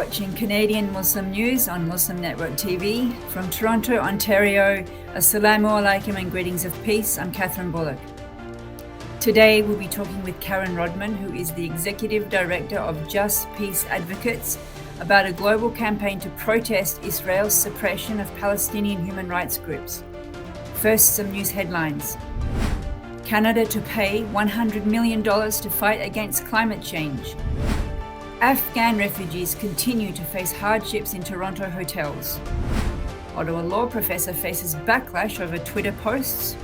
watching Canadian Muslim news on Muslim Network TV. From Toronto, Ontario, Assalamu alaikum and greetings of peace. I'm Catherine Bullock. Today we'll be talking with Karen Rodman, who is the Executive Director of Just Peace Advocates, about a global campaign to protest Israel's suppression of Palestinian human rights groups. First, some news headlines. Canada to pay $100 million to fight against climate change. Afghan refugees continue to face hardships in Toronto hotels. Ottawa law professor faces backlash over Twitter posts.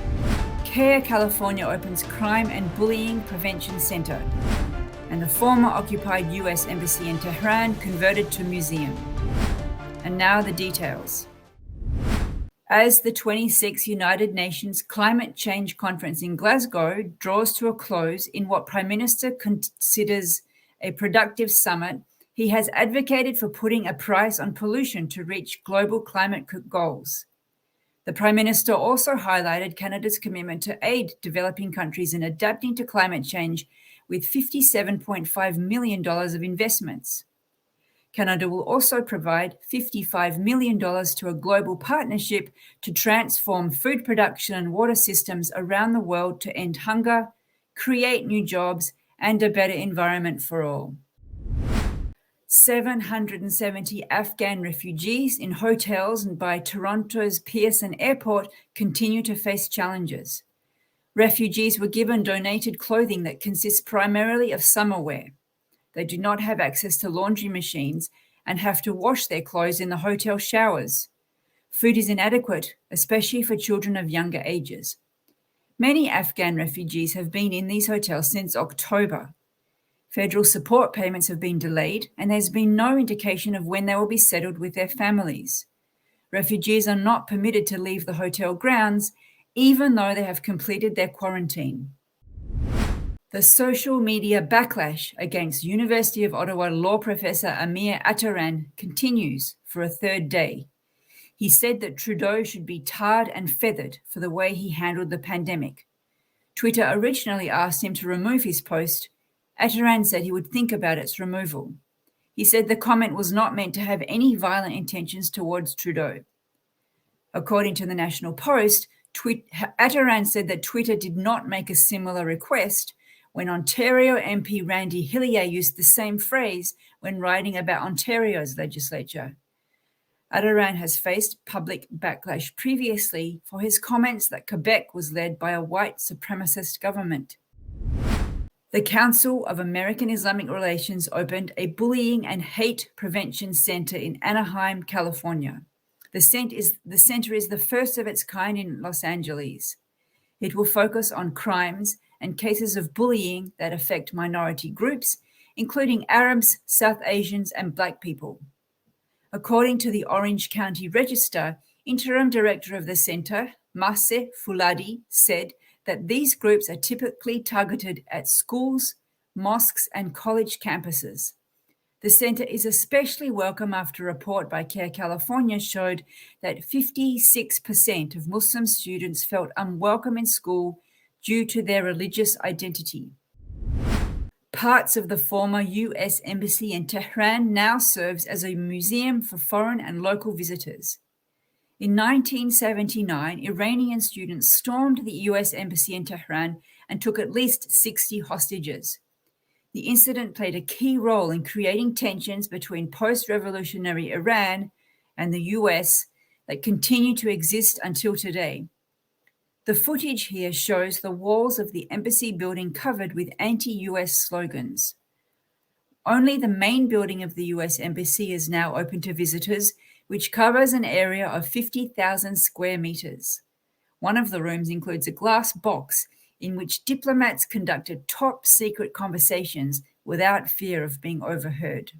CAIR California opens crime and bullying prevention center. And the former occupied US embassy in Tehran converted to museum. And now the details. As the 26th United Nations Climate Change Conference in Glasgow draws to a close in what Prime Minister considers a productive summit, he has advocated for putting a price on pollution to reach global climate goals. The Prime Minister also highlighted Canada's commitment to aid developing countries in adapting to climate change with $57.5 million of investments. Canada will also provide $55 million to a global partnership to transform food production and water systems around the world to end hunger, create new jobs, and a better environment for all. 770 Afghan refugees in hotels and by Toronto's Pearson Airport continue to face challenges. Refugees were given donated clothing that consists primarily of summer wear. They do not have access to laundry machines and have to wash their clothes in the hotel showers. Food is inadequate, especially for children of younger ages. Many Afghan refugees have been in these hotels since October. Federal support payments have been delayed, and there's been no indication of when they will be settled with their families. Refugees are not permitted to leave the hotel grounds, even though they have completed their quarantine. The social media backlash against University of Ottawa law professor Amir Attaran continues for a third day. He said that Trudeau should be tarred and feathered for the way he handled the pandemic. Twitter originally asked him to remove his post. Attaran said he would think about its removal. He said the comment was not meant to have any violent intentions towards Trudeau. According to the National Post, Attaran said that Twitter did not make a similar request when Ontario MP Randy Hillier used the same phrase when writing about Ontario's legislature. Attaran has faced public backlash previously for his comments that Quebec was led by a white supremacist government. The Council of American Islamic Relations opened a bullying and hate prevention center in Anaheim, California. The center is the first of its kind in Los Angeles. It will focus on crimes and cases of bullying that affect minority groups, including Arabs, South Asians, and Black people. According to the Orange County Register, interim director of the center, Maseh Fuladi, said that these groups are typically targeted at schools, mosques, and college campuses. The center is especially welcome after a report by CAIR California showed that 56% of Muslim students felt unwelcome in school due to their religious identity. Parts of the former US embassy in Tehran now serves as a museum for foreign and local visitors. In 1979, Iranian students stormed the US embassy in Tehran and took at least 60 hostages. The incident played a key role in creating tensions between post-revolutionary Iran and the US that continue to exist until today. The footage here shows the walls of the embassy building covered with anti-US slogans. Only the main building of the US embassy is now open to visitors, which covers an area of 50,000 square meters. One of the rooms includes a glass box in which diplomats conducted top-secret conversations without fear of being overheard.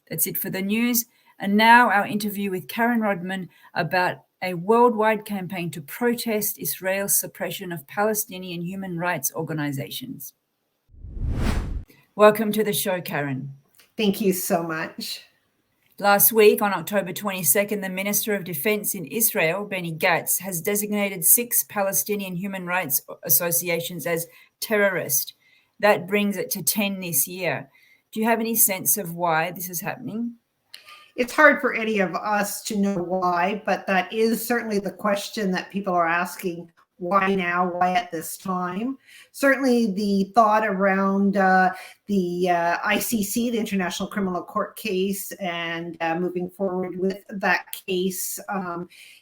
That's it for the news. And now our interview with Karen Rodman about a worldwide campaign to protest Israel's suppression of Palestinian human rights organizations. Welcome to the show, Karen. Thank you so much. Last week, on October 22nd, the Minister of Defense in Israel, Benny Gantz, has designated 6 Palestinian human rights associations as terrorist. That brings it to 10 this year. Do you have any sense of why this is happening? It's hard for any of us to know why, but that is certainly the question that people are asking. Why now? Why at this time? Certainly the thought around the ICC, the International Criminal Court case, and moving forward with that case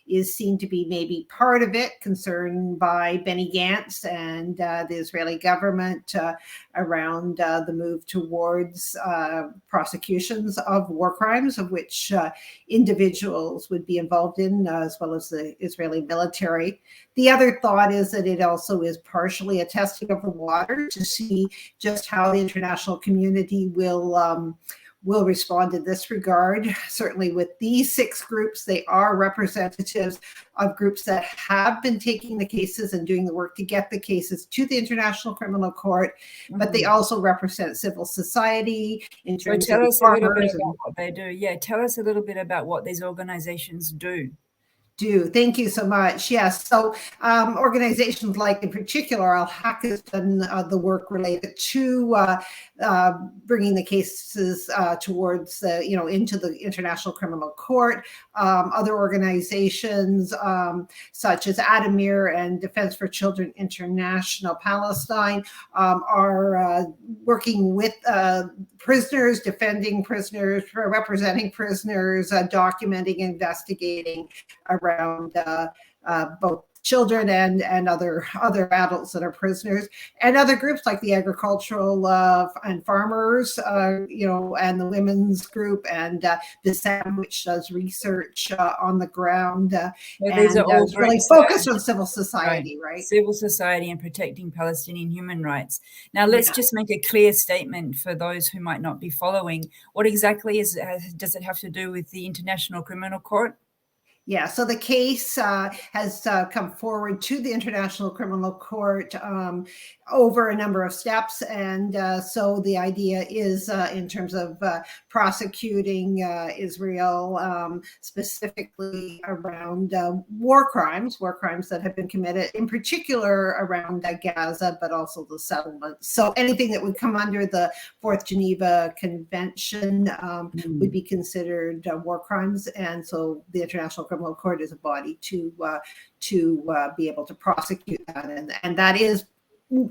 is seen to be maybe part of it, concerned by Benny Gantz and the Israeli government around the move towards prosecutions of war crimes, of which individuals would be involved in, as well as the Israeli military. The other thought is that it also is partially a testing of the water to see just how the international community will respond in this regard. Certainly with these 6 groups, they are representatives of groups that have been taking the cases and doing the work to get the cases to the International Criminal Court, but they also represent civil society in terms tell of us a little bit farmers about what they do. Yeah, tell us a little bit about what these organizations do. Thank you so much. Yes. So organizations like, in particular, Al-Haq has done the work related to bringing the cases towards, into the International Criminal Court. Other organizations such as Adamir and Defense for Children International Palestine are working with prisoners, defending prisoners, representing prisoners, documenting, investigating around both children and other adults that are prisoners, and other groups like the agricultural and farmers, and the women's group, and BISAM, which does research on the ground, these are all really focused on civil society, right? Civil society and protecting Palestinian human rights. Now, let's just make a clear statement for those who might not be following. What exactly does it have to do with the International Criminal Court? Yeah, so the case has come forward to the International Criminal Court over a number of steps. And so the idea is in terms of prosecuting Israel specifically around war crimes that have been committed, in particular around Gaza, but also the settlements. So anything that would come under the Fourth Geneva Convention would be considered war crimes. And so the International Criminal Court is a body to be able to prosecute that, and that is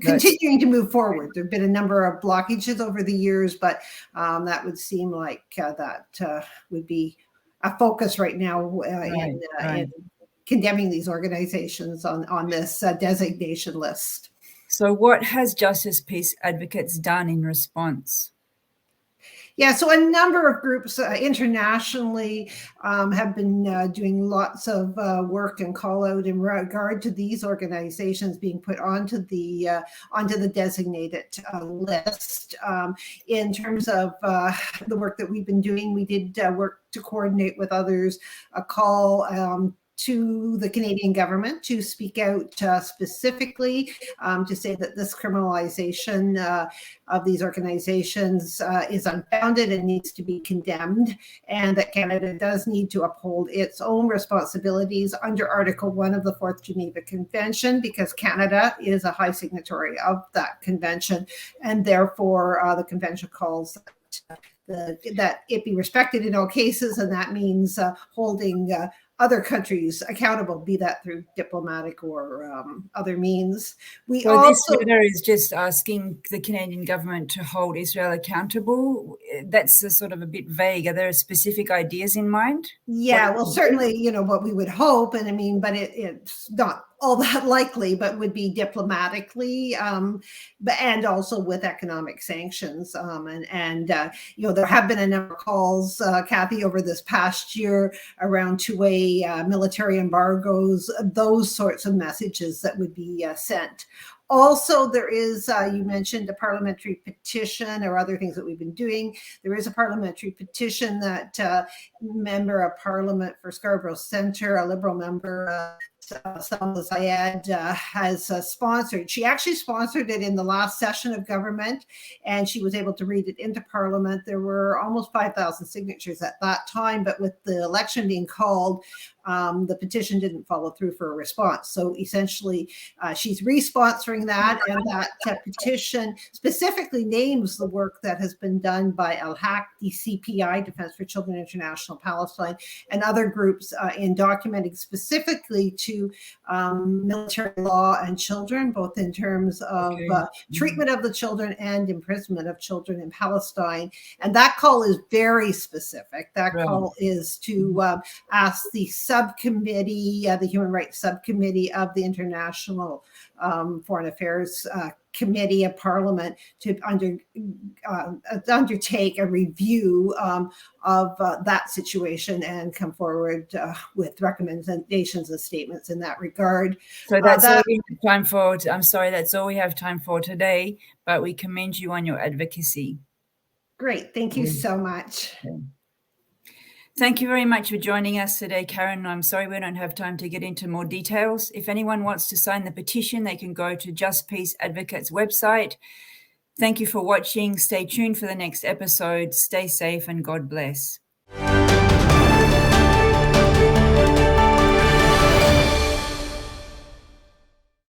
continuing to move forward. There have been a number of blockages over the years, but that would seem like that would be a focus right now in condemning these organizations on this designation list. So what has Justice Peace Advocates done in response? Yeah, so a number of groups internationally have been doing lots of work and call out in regard to these organizations being put onto the designated list. In terms of the work that we've been doing, we did work to coordinate with others a call to the Canadian government to speak out specifically to say that this criminalization of these organizations is unfounded and needs to be condemned, and that Canada does need to uphold its own responsibilities under Article 1 of the Fourth Geneva Convention, because Canada is a high signatory of that convention, and therefore the convention calls that it be respected in all cases, and that means holding other countries accountable, be that through diplomatic or other means. This letter is just asking the Canadian government to hold Israel accountable. That's sort of a bit vague. Are there specific ideas in mind? Yeah, well, certainly, what we would hope, and I mean, but it's not all that likely, but would be diplomatically, but and also with economic sanctions. And there have been a number of calls, Kathy, over this past year around two-way military embargoes, those sorts of messages that would be sent. Also, there is, you mentioned a parliamentary petition or other things that we've been doing. There is a parliamentary petition that member of parliament for Scarborough Centre, a Liberal member, Salma Zayed has sponsored. She actually sponsored it in the last session of government, and she was able to read it into Parliament. There were almost 5,000 signatures at that time, but with the election being called, the petition didn't follow through for a response. So essentially, she's re-sponsoring that, and that petition specifically names the work that has been done by Al-Haq, DCPI, Defense for Children International Palestine, and other groups in documenting specifically to military law and children, both in terms of treatment of the children and imprisonment of children in Palestine. And that call is very specific. That call is to ask the subcommittee, the Human Rights Subcommittee of the International Foreign Affairs Committee of Parliament to undertake a review of that situation and come forward with recommendations and statements in that regard. So that's all we have time for. I'm sorry, that's all we have time for today, but we commend you on your advocacy. Great. Thank you so much. Thank you very much for joining us today, Karen. I'm sorry we don't have time to get into more details. If anyone wants to sign the petition, they can go to Just Peace Advocates website. Thank you for watching. Stay tuned for the next episode. Stay safe and God bless.